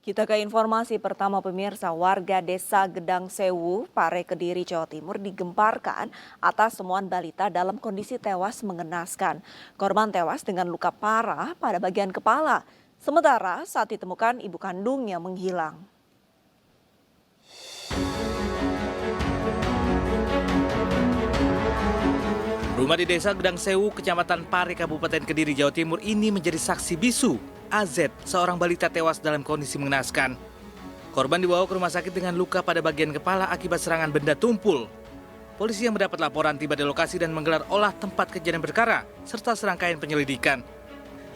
Kita ke informasi pertama pemirsa, warga desa Gedang Sewu, Pare, Kediri, Jawa Timur digemparkan atas temuan balita dalam kondisi tewas mengenaskan. Korban tewas dengan luka parah pada bagian kepala. Sementara saat ditemukan ibu kandungnya menghilang. Rumah di desa Gedang Sewu, Kecamatan Pare, Kabupaten Kediri, Jawa Timur ini menjadi saksi bisu. AZ, seorang balita tewas dalam kondisi mengenaskan. Korban dibawa ke rumah sakit dengan luka pada bagian kepala akibat serangan benda tumpul. Polisi yang mendapat laporan tiba di lokasi dan menggelar olah tempat kejadian perkara, serta serangkaian penyelidikan.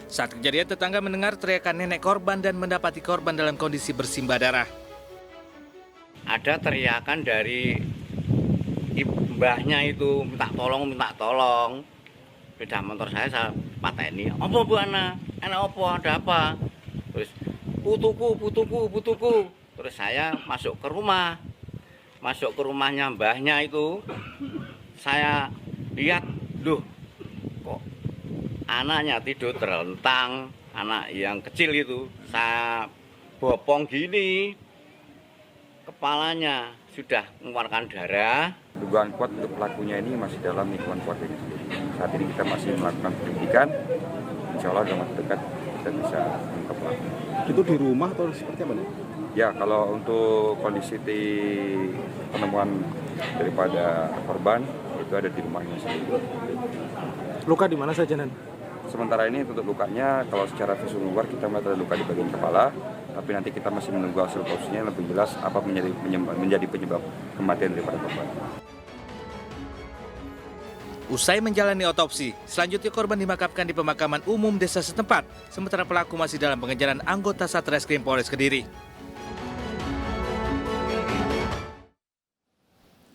Saat kejadian, tetangga mendengar teriakan nenek korban dan mendapati korban dalam kondisi bersimbah darah. Ada teriakan dari mbahnya itu, minta tolong. Beda motor saya pateni. Apa bu anak apa, ada apa? Terus putuku. Terus saya masuk ke rumahnya mbahnya itu. Saya lihat, loh kok anaknya tidur terlentang, anak yang kecil itu. Saya bopong gini, kepalanya sudah mengeluarkan darah. Dugaan kuat untuk pelakunya ini masih dalam lingkungan keluarga sendiri. Saat ini kita masih melakukan penyelidikan. Insya Allah dalam waktu dekat kita bisa mengungkap pelaku. Itu di rumah atau seperti apa nih? Ya, kalau untuk kondisi penemuan daripada korban itu ada di rumahnya sendiri. Luka di mana saja, Nan? Sementara ini untuk lukanya, kalau secara visual luar kita melihat ada luka di bagian kepala, tapi nanti kita masih menunggu hasil otopsinya lebih jelas apa menjadi penyebab kematian daripada korban. Usai menjalani otopsi, selanjutnya korban dimakamkan di pemakaman umum desa setempat, sementara pelaku masih dalam pengejaran anggota Satreskrim Polres Kediri.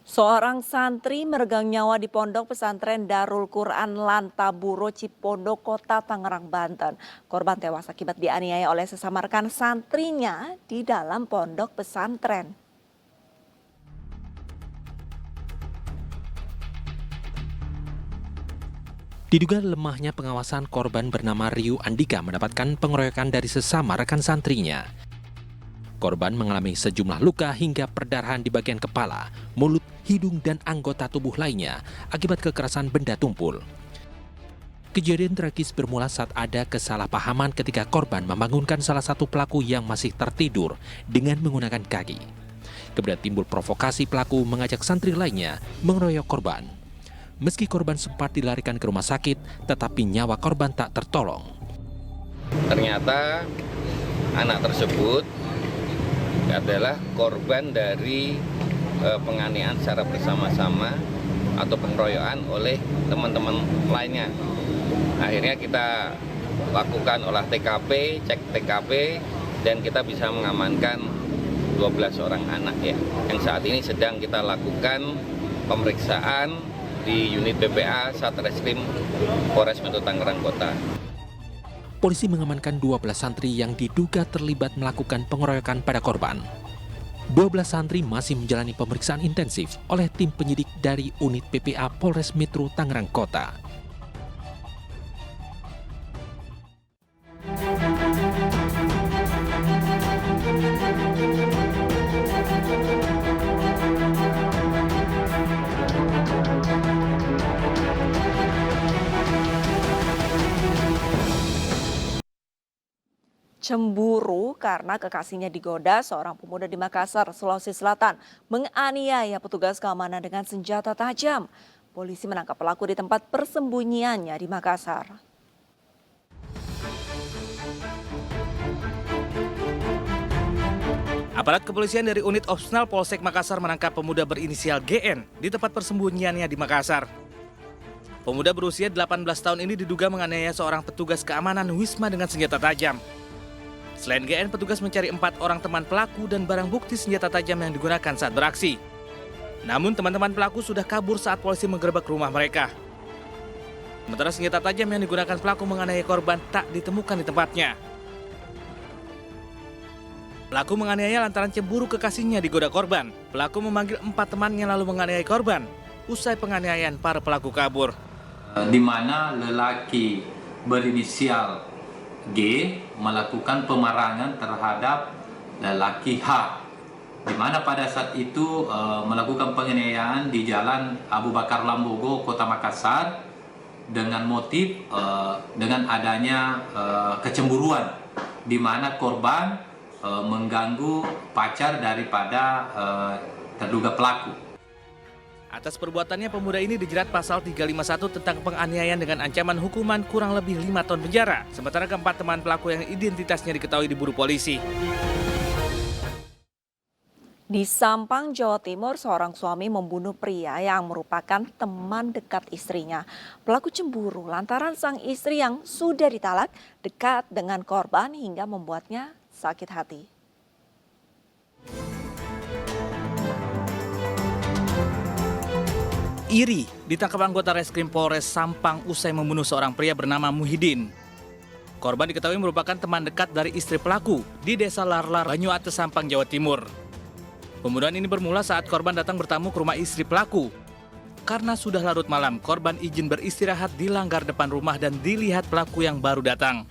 Seorang santri meregang nyawa di pondok pesantren Darul Quran Lantaburo, Cipondo, Kota Tangerang, Banten. Korban tewas akibat dianiaya oleh sesama rekan santrinya di dalam pondok pesantren. Diduga lemahnya pengawasan, korban bernama Ryu Andika mendapatkan pengeroyokan dari sesama rekan santrinya. Korban mengalami sejumlah luka hingga perdarahan di bagian kepala, mulut, hidung, dan anggota tubuh lainnya akibat kekerasan benda tumpul. Kejadian tragis bermula saat ada kesalahpahaman ketika korban membangunkan salah satu pelaku yang masih tertidur dengan menggunakan kaki. Kemudian timbul provokasi, pelaku mengajak santri lainnya mengeroyok korban. Meski korban sempat dilarikan ke rumah sakit, tetapi nyawa korban tak tertolong. Ternyata anak tersebut adalah korban dari penganiayaan secara bersama-sama atau pengeroyokan oleh teman-teman lainnya. Akhirnya kita lakukan olah TKP, cek TKP, dan kita bisa mengamankan 12 orang anak ya, yang saat ini sedang kita lakukan pemeriksaan di unit PPA Satreskrim Polres Metro Tangerang Kota. Polisi mengamankan 12 santri yang diduga terlibat melakukan pengeroyokan pada korban. 12 santri masih menjalani pemeriksaan intensif oleh tim penyidik dari unit PPA Polres Metro Tangerang Kota. Cemburu karena kekasihnya digoda, seorang pemuda di Makassar, Sulawesi Selatan menganiaya petugas keamanan dengan senjata tajam. Polisi menangkap pelaku di tempat persembunyiannya di Makassar. Aparat kepolisian dari unit opsional Polsek Makassar menangkap pemuda berinisial GN di tempat persembunyiannya di Makassar. Pemuda berusia 18 tahun ini diduga menganiaya seorang petugas keamanan Wisma dengan senjata tajam. Selain GN, petugas mencari 4 orang teman pelaku dan barang bukti senjata tajam yang digunakan saat beraksi. Namun teman-teman pelaku sudah kabur saat polisi menggerebek rumah mereka. Sementara senjata tajam yang digunakan pelaku menganiaya korban tak ditemukan di tempatnya. Pelaku menganiaya lantaran cemburu kekasihnya digoda korban. Pelaku memanggil 4 temannya lalu menganiaya korban. Usai penganiayaan, para pelaku kabur. Di mana lelaki berinisial G melakukan pemarangan terhadap lelaki H, di mana pada saat itu melakukan penganiayaan di Jalan Abu Bakar Lambogo, Kota Makassar, dengan motif dengan adanya kecemburuan, di mana korban mengganggu pacar daripada terduga pelaku. Atas perbuatannya, pemuda ini dijerat pasal 351 tentang penganiayaan dengan ancaman hukuman kurang lebih 5 tahun penjara. Sementara keempat teman pelaku yang identitasnya diketahui diburu polisi. Di Sampang, Jawa Timur, seorang suami membunuh pria yang merupakan teman dekat istrinya. Pelaku cemburu lantaran sang istri yang sudah ditalak dekat dengan korban hingga membuatnya sakit hati. Iri ditangkap anggota Reskrim Polres Sampang usai membunuh seorang pria bernama Muhyiddin. Korban diketahui merupakan teman dekat dari istri pelaku di Desa Larlar, Banyuates, Sampang, Jawa Timur. Pembunuhan ini bermula saat korban datang bertamu ke rumah istri pelaku. Karena sudah larut malam, korban izin beristirahat di langgar depan rumah dan dilihat pelaku yang baru datang.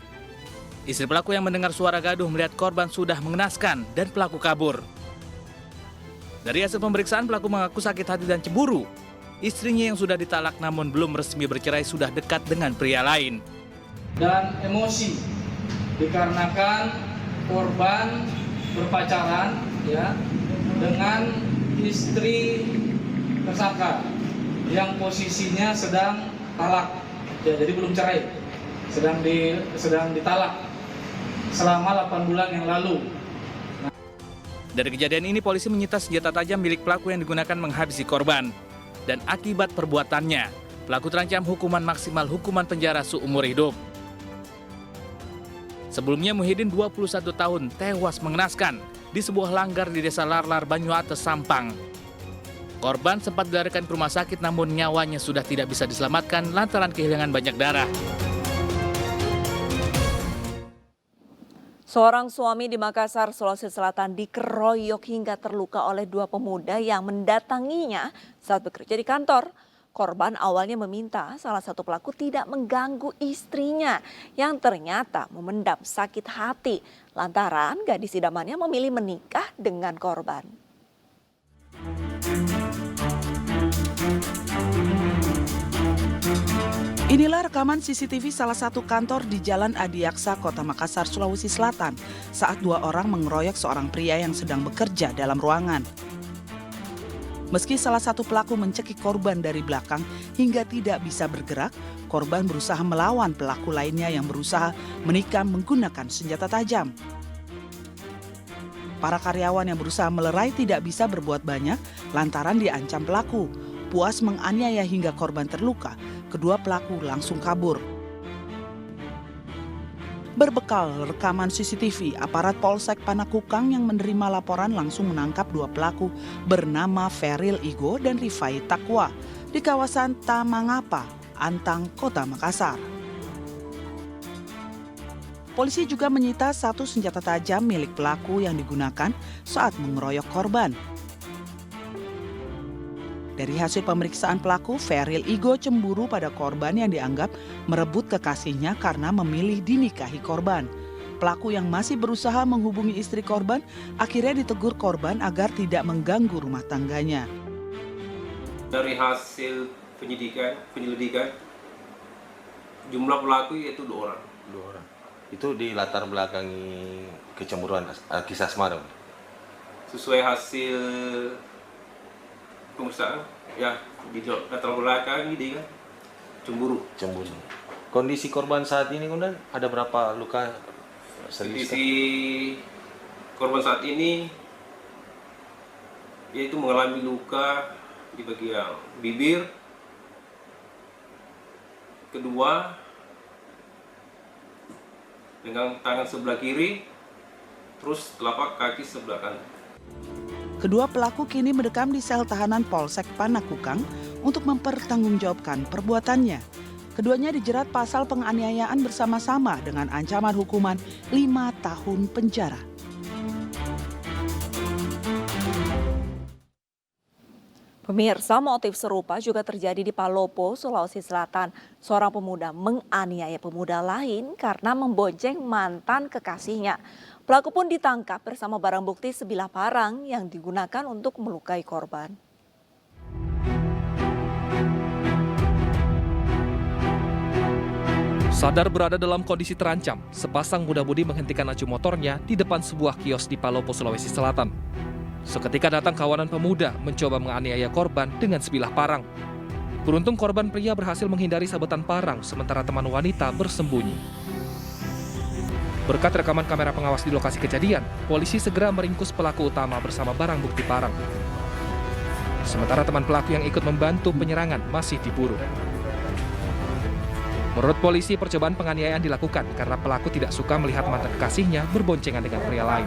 Istri pelaku yang mendengar suara gaduh melihat korban sudah mengenaskan dan pelaku kabur. Dari hasil pemeriksaan, pelaku mengaku sakit hati dan cemburu. Istrinya yang sudah ditalak namun belum resmi bercerai sudah dekat dengan pria lain. Dan emosi dikarenakan korban berpacaran ya dengan istri tersangka yang posisinya sedang talak, ya, jadi belum cerai, sedang ditalak selama 8 bulan yang lalu. Dari kejadian ini, polisi menyita senjata tajam milik pelaku yang digunakan menghabisi korban. Dan akibat perbuatannya, pelaku terancam hukuman maksimal hukuman penjara seumur hidup. Sebelumnya Muhyiddin 21 tahun tewas mengenaskan di sebuah langgar di Desa Larlar, Banyuates, Sampang. Korban sempat dilarikan ke rumah sakit namun nyawanya sudah tidak bisa diselamatkan lantaran kehilangan banyak darah. Seorang suami di Makassar, Sulawesi Selatan dikeroyok hingga terluka oleh dua pemuda yang mendatanginya saat bekerja di kantor. Korban awalnya meminta salah satu pelaku tidak mengganggu istrinya yang ternyata memendam sakit hati lantaran gadis idamannya memilih menikah dengan korban. Inilah rekaman CCTV salah satu kantor di Jalan Adiaksa, Kota Makassar, Sulawesi Selatan saat dua orang mengeroyok seorang pria yang sedang bekerja dalam ruangan. Meski salah satu pelaku mencekik korban dari belakang hingga tidak bisa bergerak, korban berusaha melawan pelaku lainnya yang berusaha menikam menggunakan senjata tajam. Para karyawan yang berusaha melerai tidak bisa berbuat banyak lantaran diancam pelaku. Puas menganiaya hingga korban terluka, kedua pelaku langsung kabur. Berbekal rekaman CCTV, aparat Polsek Panakukang yang menerima laporan langsung menangkap dua pelaku bernama Feril Igo dan Rifai Takwa di kawasan Tamangapa, Antang, Kota Makassar. Polisi juga menyita satu senjata tajam milik pelaku yang digunakan saat mengeroyok korban. Dari hasil pemeriksaan pelaku, Feril Igo cemburu pada korban yang dianggap merebut kekasihnya karena memilih dinikahi korban. Pelaku yang masih berusaha menghubungi istri korban akhirnya ditegur korban agar tidak mengganggu rumah tangganya. Dari hasil penyelidikan, jumlah pelaku yaitu 2 orang. 2 orang. Itu di latar belakangi kecemburuan kisah asmara. Sesuai hasil pemeriksaan, ya di latar belakang ini kan cemburu. Kondisi korban saat ini kemudian ada berapa luka serius? Kondisi korban saat ini yaitu mengalami luka di bagian bibir, kedua dengan tangan sebelah kiri, terus telapak kaki sebelah kanan. Kedua pelaku kini mendekam di sel tahanan Polsek Panakukang untuk mempertanggungjawabkan perbuatannya. Keduanya dijerat pasal penganiayaan bersama-sama dengan ancaman hukuman 5 tahun penjara. Pemirsa, motif serupa juga terjadi di Palopo, Sulawesi Selatan. Seorang pemuda menganiaya pemuda lain karena membonceng mantan kekasihnya. Pelaku pun ditangkap bersama barang bukti sebilah parang yang digunakan untuk melukai korban. Sadar berada dalam kondisi terancam, sepasang muda-mudi menghentikan laju motornya di depan sebuah kios di Palopo, Sulawesi Selatan. Seketika datang kawanan pemuda mencoba menganiaya korban dengan sebilah parang. Beruntung korban pria berhasil menghindari sabetan parang, sementara teman wanita bersembunyi. Berkat rekaman kamera pengawas di lokasi kejadian, polisi segera meringkus pelaku utama bersama barang bukti parang. Sementara teman pelaku yang ikut membantu penyerangan masih diburu. Menurut polisi, percobaan penganiayaan dilakukan karena pelaku tidak suka melihat mantan kekasihnya berboncengan dengan pria lain.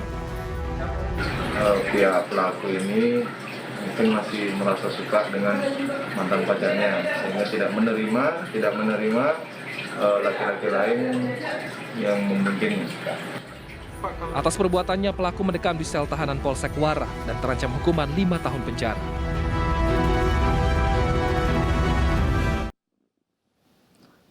Pihak pelaku ini mungkin masih merasa suka dengan mantan pacarnya, sehingga tidak menerima laki-laki lain yang memungkinkan. Atas perbuatannya, pelaku mendekam di sel tahanan Polsek Warah dan terancam hukuman 5 tahun penjara.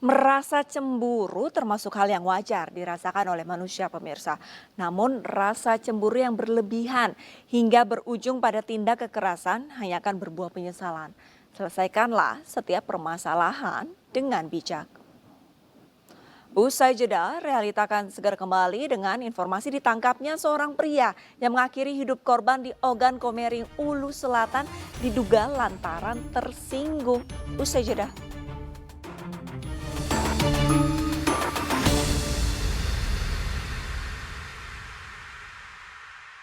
Merasa cemburu termasuk hal yang wajar dirasakan oleh manusia, pemirsa. Namun rasa cemburu yang berlebihan hingga berujung pada tindak kekerasan hanya akan berbuah penyesalan. Selesaikanlah setiap permasalahan dengan bijak. Usai jeda, Realita akan segera kembali dengan informasi ditangkapnya seorang pria yang mengakhiri hidup korban di Ogan Komering, Ulu Selatan diduga lantaran tersinggung. Usai jeda.